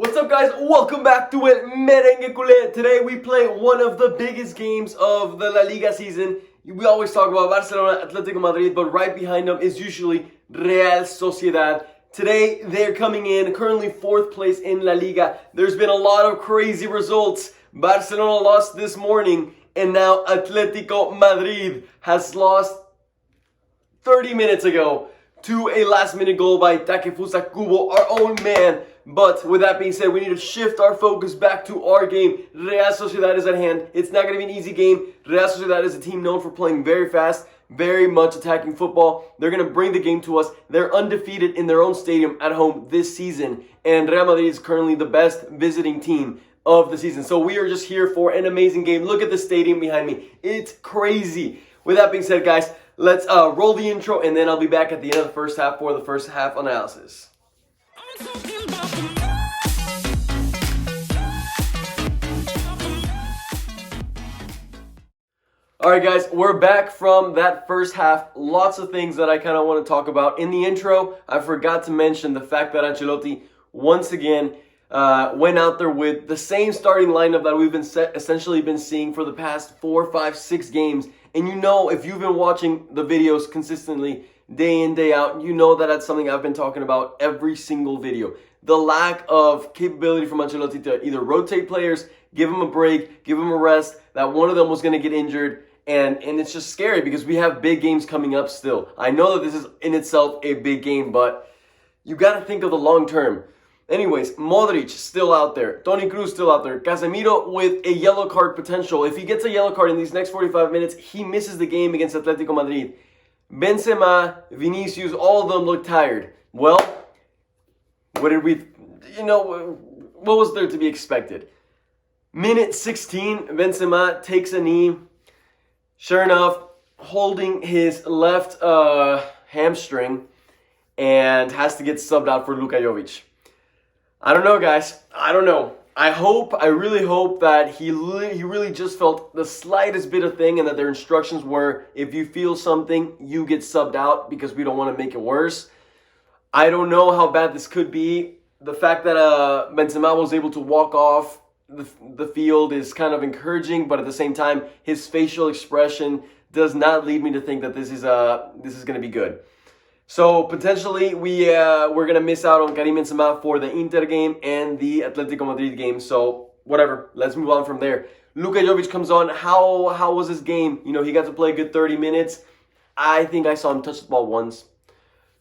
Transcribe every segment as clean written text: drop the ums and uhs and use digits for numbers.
What's up, guys? Welcome back to El Merengue Culé. Today we play one of the biggest games of the La Liga season. We always talk about Barcelona, Atletico Madrid, but right behind them is usually Real Sociedad. Today they're coming in, currently 4th place in La Liga. There's been a lot of crazy results. Barcelona lost this morning, and now Atletico Madrid has lost 30 minutes ago to a last-minute goal by Takefusa Kubo, our own man. But with that being said, we need to shift our focus back to our game. Real Sociedad is at hand. It's not going to be an easy game. Real Sociedad is a team known for playing very fast, very much attacking football. They're going to bring the game to us. They're undefeated in their own stadium at home this season. And Real Madrid is currently the best visiting team of the season. So we are just here for an amazing game. Look at the stadium behind me. It's crazy. With that being said, guys, let's roll the intro, and then I'll be back at the end of the first half for the first half analysis. Alright, guys, we're back from that first half. Lots of things that I kind of want to talk about. In the intro, I forgot to mention the fact that Ancelotti once again went out there with the same starting lineup that we've essentially been seeing for the past 4, 5, 6 games. And you know, if you've been watching the videos consistently, day in, day out, you know that that's something I've been talking about every single video. The lack of capability from Ancelotti to either rotate players, give them a break, give them a rest, that one of them was going to get injured. And it's just scary because we have big games coming up still. I know that this is in itself a big game, but you got to think of the long term. Anyways, Modric still out there. Toni Kroos still out there. Casemiro with a yellow card potential. If he gets a yellow card in these next 45 minutes, he misses the game against Atletico Madrid. Benzema, Vinicius, all of them look tired. Well, what was there to be expected? Minute 16, Benzema takes a knee. Sure enough, holding his left hamstring and has to get subbed out for Luka Jovic. I don't know, guys. I don't know. I really hope that he really just felt the slightest bit of thing, and that their instructions were, if you feel something, you get subbed out because we don't want to make it worse. I don't know how bad this could be. The fact that Benzema was able to walk off the field is kind of encouraging, but at the same time, his facial expression does not lead me to think that this is going to be good. So potentially we're going to miss out on Karim Benzema for the Inter game and the Atletico Madrid game. So whatever, let's move on from there. Luka Jovic comes on. How was his game? You know, he got to play a good 30 minutes. I think I saw him touch the ball once.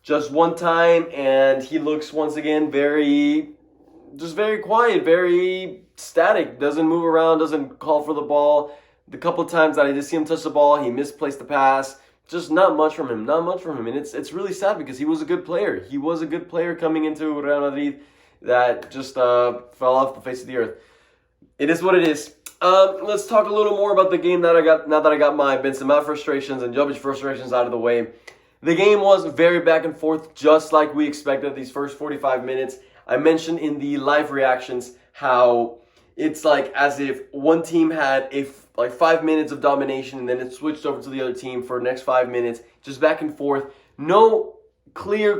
Just one time, and he looks once again very quiet, very static. Doesn't move around, doesn't call for the ball. The couple of times that I did see him touch the ball, he misplaced the pass. Just not much from him. And it's really sad because he was a good player. He was a good player coming into Real Madrid that just fell off the face of the earth. It is what it is. Let's talk a little more about the game now that I got my Benzema frustrations and Jovic frustrations out of the way. The game was very back and forth, just like we expected these first 45 minutes. I mentioned in the live reactions how it's like as if one team had 5 minutes of domination, and then it switched over to the other team for the next 5 minutes, just back and forth. No clear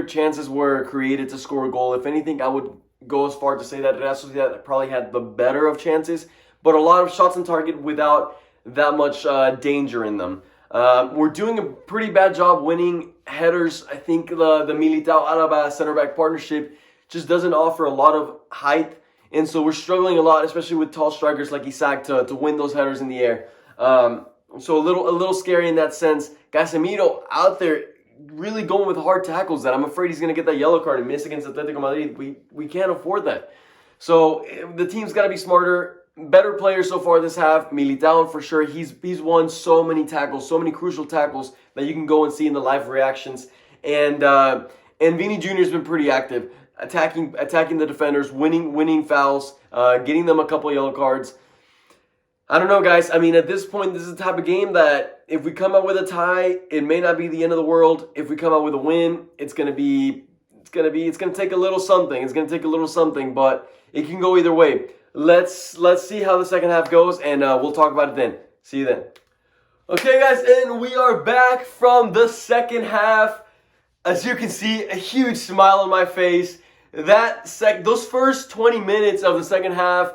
chances were created to score a goal. If anything, I would go as far to say that Real Sociedad probably had the better of chances, but a lot of shots on target without that much danger in them. We're doing a pretty bad job winning headers. I think the Militao Alaba center back partnership just doesn't offer a lot of height, and so we're struggling a lot, especially with tall strikers like Isaac, to win those headers in the air. So a little scary in that sense. Casemiro out there really going with hard tackles that I'm afraid he's going to get that yellow card and miss against Atletico Madrid. We can't afford that. So the team's got to be smarter. Better players so far this half. Militao for sure. He's won so many tackles, so many crucial tackles that you can go and see in the live reactions. And Vini Jr. has been pretty active, attacking the defenders, winning fouls, getting them a couple yellow cards. I don't know, guys. I mean, at this point, this is the type of game that if we come out with a tie, it may not be the end of the world. If we come out with a win, it's gonna take a little something. It's gonna take a little something, but it can go either way. Let's see how the second half goes, and we'll talk about it then. See you then. Okay, guys, and we are back from the second half. As you can see, a huge smile on my face. those first 20 minutes of the second half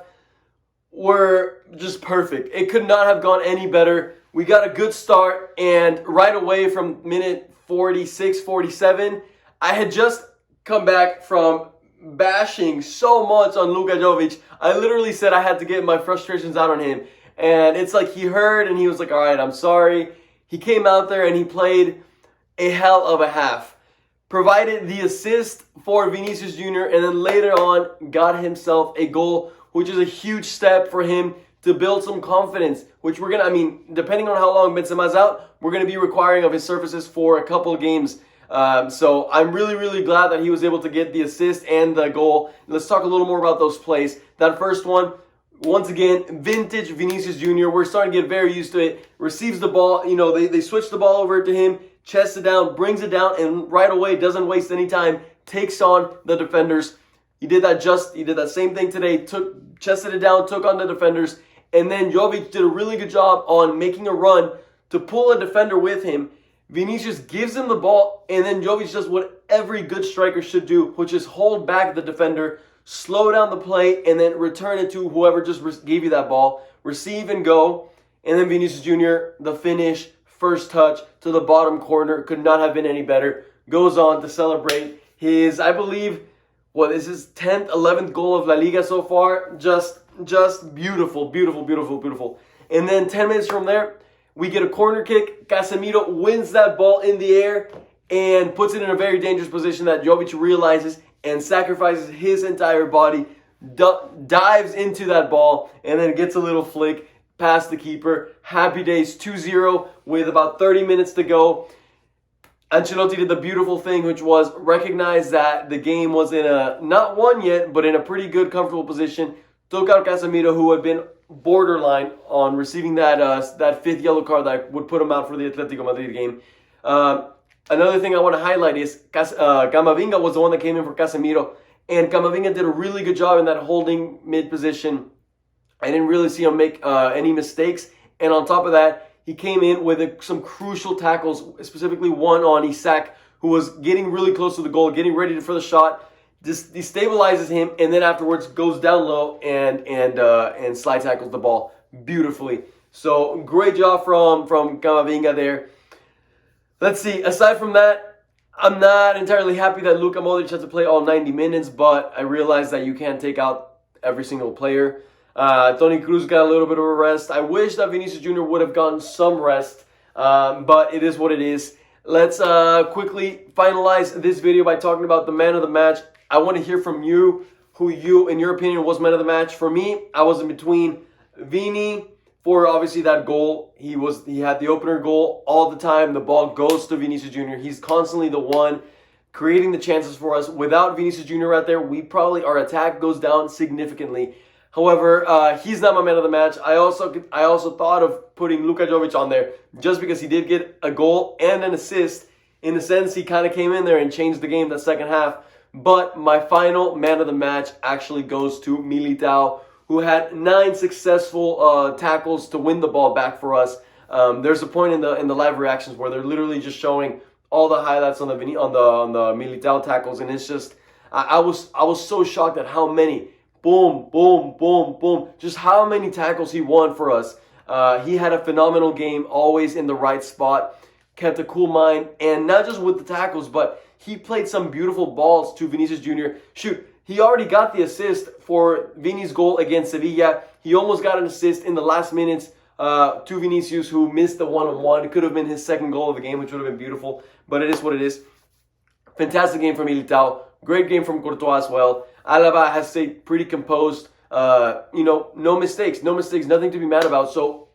were just perfect. It could not have gone any better. We got a good start, and right away from minute 46, 47, I had just come back from bashing so much on Luka Jovic. I literally said I had to get my frustrations out on him. And it's like he heard and he was like, all right, I'm sorry. He came out there and he played a hell of a half. Provided the assist for Vinicius Jr. and then later on got himself a goal, which is a huge step for him to build some confidence, which we're going to, I mean, depending on how long Benzema's out, we're going to be requiring of his services for a couple of games. So I'm really, really glad that he was able to get the assist and the goal. Let's talk a little more about those plays. That first one, once again, vintage Vinicius Jr. We're starting to get very used to it. Receives the ball, they switch the ball over to him, chests it down, brings it down, and right away, doesn't waste any time, takes on the defenders. He did that same thing today, chested it down, took on the defenders, and then Jovic did a really good job on making a run to pull a defender with him. Vinicius gives him the ball, and then Jovic does what every good striker should do, which is hold back the defender, slow down the play, and then return it to whoever just gave you that ball. Receive and go. And then Vinicius Jr., the finish, first touch to the bottom corner. Could not have been any better. Goes on to celebrate his, I believe, is his 10th, 11th goal of La Liga so far. Just beautiful, beautiful, beautiful, beautiful. And then 10 minutes from there, we get a corner kick. Casemiro wins that ball in the air and puts it in a very dangerous position that Jovic realizes and sacrifices his entire body, dives into that ball, and then gets a little flick past the keeper. Happy days, 2-0 with about 30 minutes to go. Ancelotti did the beautiful thing, which was recognize that the game was in a, not won yet, but in a pretty good, comfortable position. Took out Casemiro, who had been borderline on receiving that fifth yellow card that would put him out for the Atletico Madrid game. Another thing I want to highlight is Camavinga was the one that came in for Casemiro, and Camavinga did a really good job in that holding mid position. I didn't really see him make any mistakes, and on top of that, he came in with some crucial tackles, specifically one on Isak, who was getting really close to the goal, getting ready for the shot. Destabilizes him, and then afterwards goes down low and slide tackles the ball beautifully. So great job from Camavinga there. Let's see. Aside from that, I'm not entirely happy that Luka Modric had to play all 90 minutes, but I realize that you can't take out every single player. Toni Kroos got a little bit of a rest. I wish that Vinicius Jr. would have gotten some rest, but it is what it is. Let's quickly finalize this video by talking about the man of the match. I want to hear from you, who you, in your opinion, was man of the match. For me, I was in between Vini for obviously that goal. He had the opener goal all the time. The ball goes to Vinicius Jr. He's constantly the one creating the chances for us. Without Vinicius Jr. right there, our attack goes down significantly. However, he's not my man of the match. I also thought of putting Luka Jovic on there just because he did get a goal and an assist. In a sense, he kind of came in there and changed the game that second half. But my final man of the match actually goes to Militao, who had 9 successful tackles to win the ball back for us. There's a point in the live reactions where they're literally just showing all the highlights on the Militao tackles, and it's just I was so shocked at how many boom, boom, boom, boom, just how many tackles he won for us. He had a phenomenal game, always in the right spot, kept a cool mind, and not just with the tackles, but he played some beautiful balls to Vinicius Jr. Shoot, he already got the assist for Vini's goal against Sevilla. He almost got an assist in the last minutes to Vinicius, who missed the one-on-one. It could have been his second goal of the game, which would have been beautiful, but it is what it is. Fantastic game from Militao. Great game from Courtois as well. Alaba has stayed pretty composed. No mistakes, nothing to be mad about. So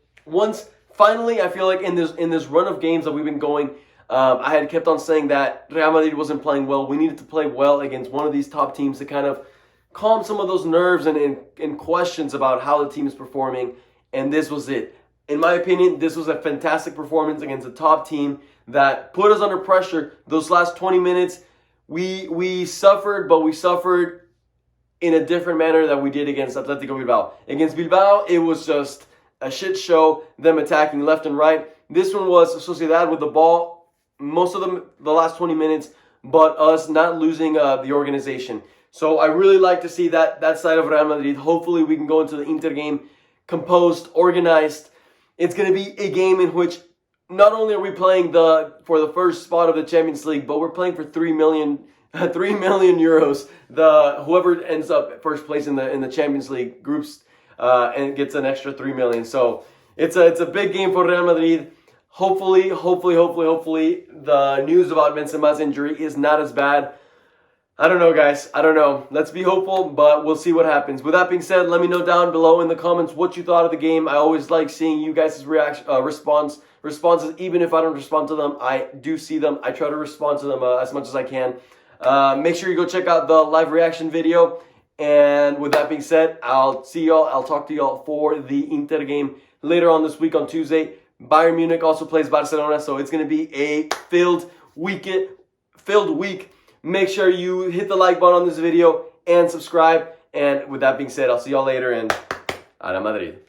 finally, I feel like in this run of games that we've been going, I had kept on saying that Real Madrid wasn't playing well. We needed to play well against one of these top teams to kind of calm some of those nerves and questions about how the team is performing. And this was it. In my opinion, this was a fantastic performance against a top team that put us under pressure. Those last 20 minutes, we suffered, but we suffered in a different manner than we did against Atletico Bilbao. Against Bilbao, it was just a shit show, them attacking left and right. This one was Sociedad with the ball most of the last 20 minutes, but us not losing the organization. So I really like to see that side of Real Madrid. Hopefully we can go into the Inter game composed, organized. It's going to be a game in which not only are we playing for the first spot of the Champions League, but we're playing for 3 million euros. Whoever ends up first place in the Champions League groups and gets an extra 3 million. So it's a big game for Real Madrid. Hopefully, the news about Benzema's injury is not as bad. I don't know, guys. I don't know. Let's be hopeful, but we'll see what happens. With that being said, let me know down below in the comments what you thought of the game. I always like seeing you guys' responses. Even if I don't respond to them, I do see them. I try to respond to them as much as I can. Make sure you go check out the live reaction video. And with that being said, I'll see y'all. I'll talk to y'all for the Inter game later on this week on Tuesday. Bayern Munich also plays Barcelona, so it's going to be a filled week. Make sure you hit the like button on this video and subscribe. And with that being said, I'll see y'all later, and Real Madrid.